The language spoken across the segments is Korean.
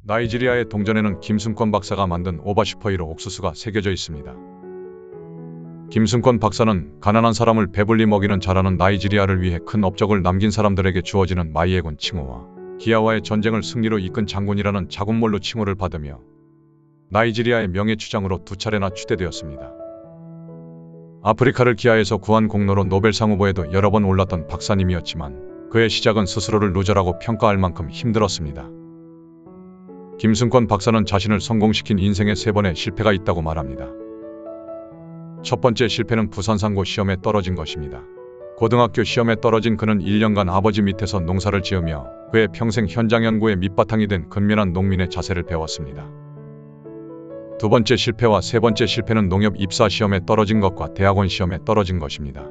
나이지리아의 동전에는 김승권 박사가 만든 오바슈퍼이로 옥수수가 새겨져 있습니다. 김승권 박사는 가난한 사람을 배불리 먹이는 잘하는 나이지리아를 위해 큰 업적을 남긴 사람들에게 주어지는 마이에군 칭호와 기아와의 전쟁을 승리로 이끈 장군이라는 자군몰로 칭호를 받으며 나이지리아의 명예추장으로 2차례나 추대되었습니다. 아프리카를 기아에서 구한 공로로 노벨상 후보에도 여러 번 올랐던 박사님이었지만 그의 시작은 스스로를 루저라고 평가할 만큼 힘들었습니다. 김승권 박사는 자신을 성공시킨 인생에 3번의 실패가 있다고 말합니다. 첫 번째 실패는 부산상고 시험에 떨어진 것입니다. 고등학교 시험에 떨어진 그는 1년간 아버지 밑에서 농사를 지으며 그의 평생 현장 연구의 밑바탕이 된 근면한 농민의 자세를 배웠습니다. 두 번째 실패와 세 번째 실패는 농협 입사 시험에 떨어진 것과 대학원 시험에 떨어진 것입니다.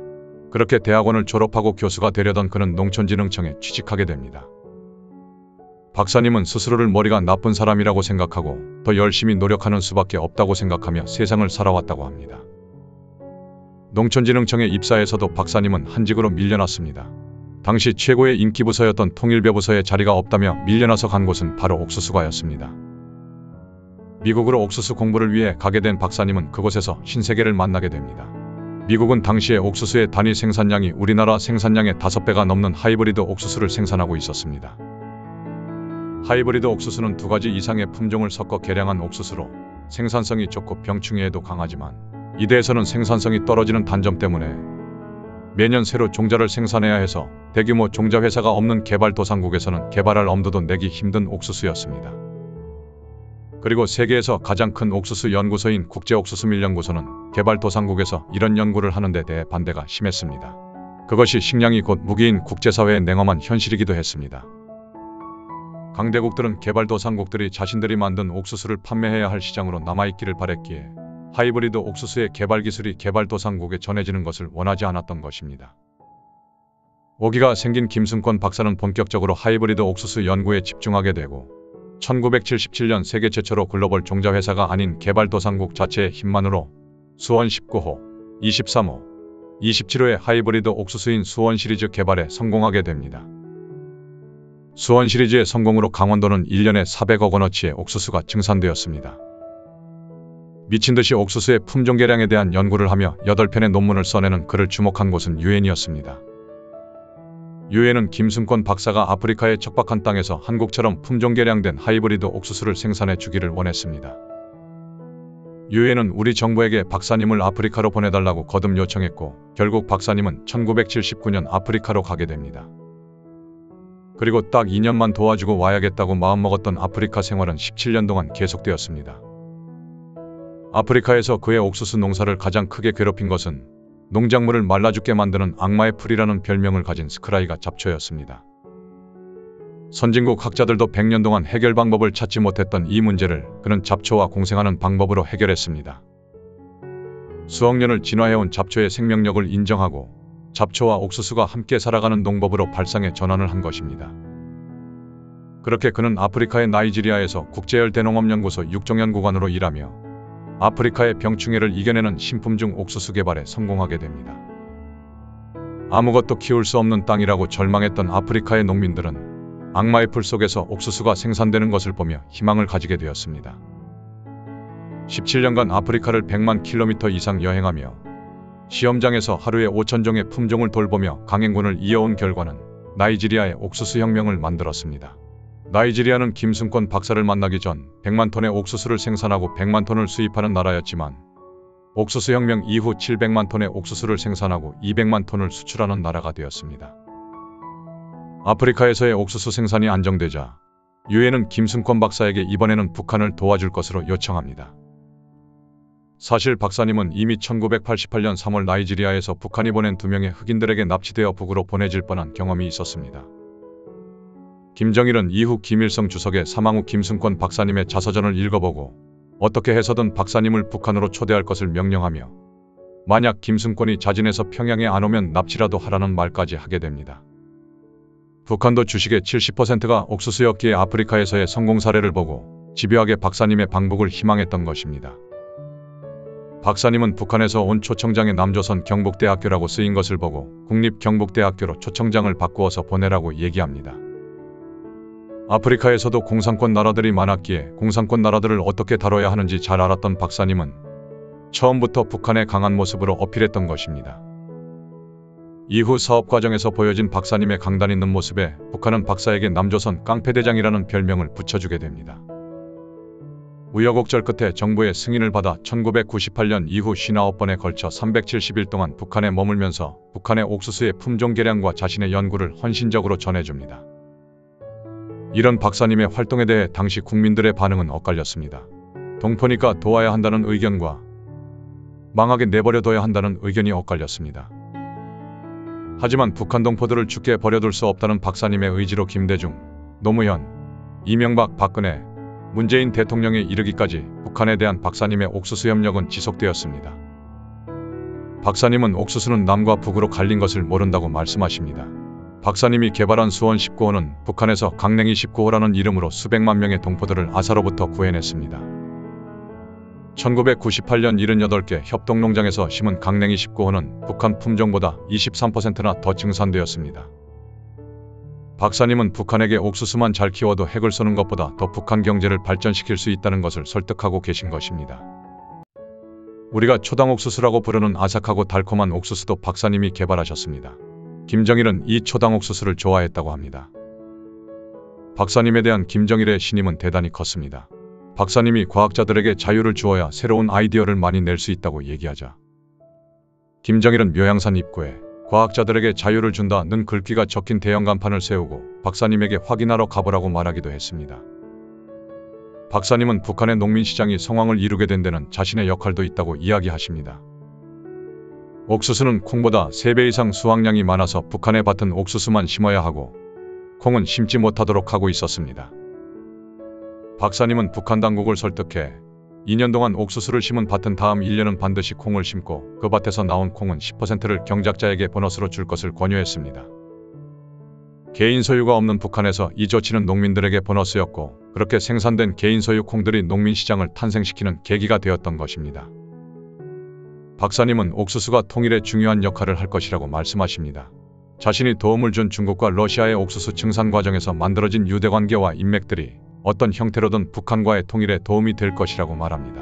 그렇게 대학원을 졸업하고 교수가 되려던 그는 농촌진흥청에 취직하게 됩니다. 박사님은 스스로를 머리가 나쁜 사람이라고 생각하고 더 열심히 노력하는 수밖에 없다고 생각하며 세상을 살아왔다고 합니다. 농촌진흥청에 입사해서도 박사님은 한직으로 밀려났습니다. 당시 최고의 인기 부서였던 통일벼부서에 자리가 없다며 밀려나서 간 곳은 바로 옥수수과였습니다. 미국으로 옥수수 공부를 위해 가게 된 박사님은 그곳에서 신세계를 만나게 됩니다. 미국은 당시에 옥수수의 단위 생산량이 우리나라 생산량의 5배가 넘는 하이브리드 옥수수를 생산하고 있었습니다. 하이브리드 옥수수는 2가지 이상의 품종을 섞어 개량한 옥수수로 생산성이 좋고 병충해에도 강하지만 이대에서는 생산성이 떨어지는 단점 때문에 매년 새로 종자를 생산해야 해서 대규모 종자 회사가 없는 개발도상국에서는 개발할 엄두도 내기 힘든 옥수수였습니다. 그리고 세계에서 가장 큰 옥수수 연구소인 국제옥수수밀연구소는 개발도상국에서 이런 연구를 하는 데 대해 반대가 심했습니다. 그것이 식량이 곧 무기인 국제사회의 냉엄한 현실이기도 했습니다. 강대국들은 개발도상국들이 자신들이 만든 옥수수를 판매해야 할 시장으로 남아있기를 바랬기에 하이브리드 옥수수의 개발 기술이 개발도상국에 전해지는 것을 원하지 않았던 것입니다. 오기가 생긴 김승권 박사는 본격적으로 하이브리드 옥수수 연구에 집중하게 되고 1977년 세계 최초로 글로벌 종자회사가 아닌 개발도상국 자체의 힘만으로 수원 19호, 23호, 27호의 하이브리드 옥수수인 수원 시리즈 개발에 성공하게 됩니다. 수원 시리즈의 성공으로 강원도는 1년에 400억 원어치의 옥수수가 증산되었습니다. 미친듯이 옥수수의 품종 개량에 대한 연구를 하며 8편의 논문을 써내는 그를 주목한 곳은 유엔이었습니다. 유엔은 김승권 박사가 아프리카의 척박한 땅에서 한국처럼 품종 개량된 하이브리드 옥수수를 생산해 주기를 원했습니다. 유엔은 우리 정부에게 박사님을 아프리카로 보내달라고 거듭 요청했고 결국 박사님은 1979년 아프리카로 가게 됩니다. 그리고 딱 2년만 도와주고 와야겠다고 마음먹었던 아프리카 생활은 17년 동안 계속되었습니다. 아프리카에서 그의 옥수수 농사를 가장 크게 괴롭힌 것은 농작물을 말라 죽게 만드는 악마의 풀이라는 별명을 가진 스크라이가 잡초였습니다. 선진국 학자들도 100년 동안 해결 방법을 찾지 못했던 이 문제를 그는 잡초와 공생하는 방법으로 해결했습니다. 수억 년을 진화해온 잡초의 생명력을 인정하고 잡초와 옥수수가 함께 살아가는 농법으로 발상의 전환을 한 것입니다. 그렇게 그는 아프리카의 나이지리아에서 국제열대농업연구소 육종연구관으로 일하며 아프리카의 병충해를 이겨내는 신품종 옥수수 개발에 성공하게 됩니다. 아무것도 키울 수 없는 땅이라고 절망했던 아프리카의 농민들은 악마의 풀 속에서 옥수수가 생산되는 것을 보며 희망을 가지게 되었습니다. 17년간 아프리카를 100만 킬로미터 이상 여행하며 시험장에서 하루에 5,000종의 품종을 돌보며 강행군을 이어온 결과는 나이지리아의 옥수수 혁명을 만들었습니다. 나이지리아는 김승권 박사를 만나기 전 100만 톤의 옥수수를 생산하고 100만 톤을 수입하는 나라였지만 옥수수 혁명 이후 700만 톤의 옥수수를 생산하고 200만 톤을 수출하는 나라가 되었습니다. 아프리카에서의 옥수수 생산이 안정되자 유엔은 김승권 박사에게 이번에는 북한을 도와줄 것으로 요청합니다. 사실 박사님은 이미 1988년 3월 나이지리아에서 북한이 보낸 2명의 흑인들에게 납치되어 북으로 보내질 뻔한 경험이 있었습니다. 김정일은 이후 김일성 주석의 사망 후 김승권 박사님의 자서전을 읽어보고 어떻게 해서든 박사님을 북한으로 초대할 것을 명령하며 만약 김승권이 자진해서 평양에 안 오면 납치라도 하라는 말까지 하게 됩니다. 북한도 주식의 70%가 옥수수였기에 아프리카에서의 성공 사례를 보고 집요하게 박사님의 방북을 희망했던 것입니다. 박사님은 북한에서 온 초청장에 남조선 경북대학교라고 쓰인 것을 보고 국립경북대학교로 초청장을 바꾸어서 보내라고 얘기합니다. 아프리카에서도 공산권 나라들이 많았기에 공산권 나라들을 어떻게 다뤄야 하는지 잘 알았던 박사님은 처음부터 북한의 강한 모습으로 어필했던 것입니다. 이후 사업 과정에서 보여진 박사님의 강단 있는 모습에 북한은 박사에게 남조선 깡패대장이라는 별명을 붙여주게 됩니다. 우여곡절 끝에 정부의 승인을 받아 1998년 이후 59번에 걸쳐 370일 동안 북한에 머물면서 북한의 옥수수의 품종 개량과 자신의 연구를 헌신적으로 전해줍니다. 이런 박사님의 활동에 대해 당시 국민들의 반응은 엇갈렸습니다. 동포니까 도와야 한다는 의견과 망하게 내버려둬야 한다는 의견이 엇갈렸습니다. 하지만 북한 동포들을 죽게 버려둘 수 없다는 박사님의 의지로 김대중, 노무현, 이명박, 박근혜, 문재인 대통령에 이르기까지 북한에 대한 박사님의 옥수수 협력은 지속되었습니다. 박사님은 옥수수는 남과 북으로 갈린 것을 모른다고 말씀하십니다. 박사님이 개발한 수원 19호는 북한에서 강냉이 19호라는 이름으로 수백만 명의 동포들을 아사로부터 구해냈습니다. 1998년 78개 협동농장에서 심은 강냉이 19호는 북한 품종보다 23%나 더 증산되었습니다. 박사님은 북한에게 옥수수만 잘 키워도 핵을 쏘는 것보다 더 북한 경제를 발전시킬 수 있다는 것을 설득하고 계신 것입니다. 우리가 초당옥수수라고 부르는 아삭하고 달콤한 옥수수도 박사님이 개발하셨습니다. 김정일은 이 초당옥수수를 좋아했다고 합니다. 박사님에 대한 김정일의 신임은 대단히 컸습니다. 박사님이 과학자들에게 자유를 주어야 새로운 아이디어를 많이 낼 수 있다고 얘기하자 김정일은 묘향산 입구에 과학자들에게 자유를 준다는 글귀가 적힌 대형 간판을 세우고 박사님에게 확인하러 가보라고 말하기도 했습니다. 박사님은 북한의 농민시장이 성황을 이루게 된 데는 자신의 역할도 있다고 이야기하십니다. 옥수수는 콩보다 3배 이상 수확량이 많아서 북한의 밭은 옥수수만 심어야 하고 콩은 심지 못하도록 하고 있었습니다. 박사님은 북한 당국을 설득해 2년 동안 옥수수를 심은 밭은 다음 1년은 반드시 콩을 심고 그 밭에서 나온 콩은 10%를 경작자에게 보너스로 줄 것을 권유했습니다. 개인 소유가 없는 북한에서 이 조치는 농민들에게 보너스였고 그렇게 생산된 개인 소유 콩들이 농민시장을 탄생시키는 계기가 되었던 것입니다. 박사님은 옥수수가 통일에 중요한 역할을 할 것이라고 말씀하십니다. 자신이 도움을 준 중국과 러시아의 옥수수 증산 과정에서 만들어진 유대관계와 인맥들이 어떤 형태로든 북한과의 통일에 도움이 될 것이라고 말합니다.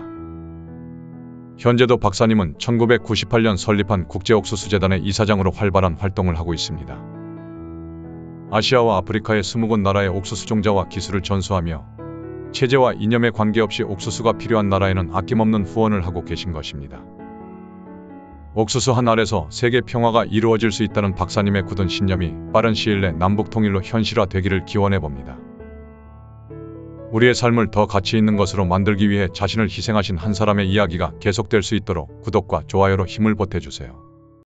현재도 박사님은 1998년 설립한 국제옥수수재단의 이사장으로 활발한 활동을 하고 있습니다. 아시아와 아프리카의 20곳 나라의 옥수수 종자와 기술을 전수하며 체제와 이념에 관계없이 옥수수가 필요한 나라에는 아낌없는 후원을 하고 계신 것입니다. 옥수수 한 알에서 세계 평화가 이루어질 수 있다는 박사님의 굳은 신념이 빠른 시일 내 남북 통일로 현실화되기를 기원해봅니다. 우리의 삶을 더 가치 있는 것으로 만들기 위해 자신을 희생하신 한 사람의 이야기가 계속될 수 있도록 구독과 좋아요로 힘을 보태주세요.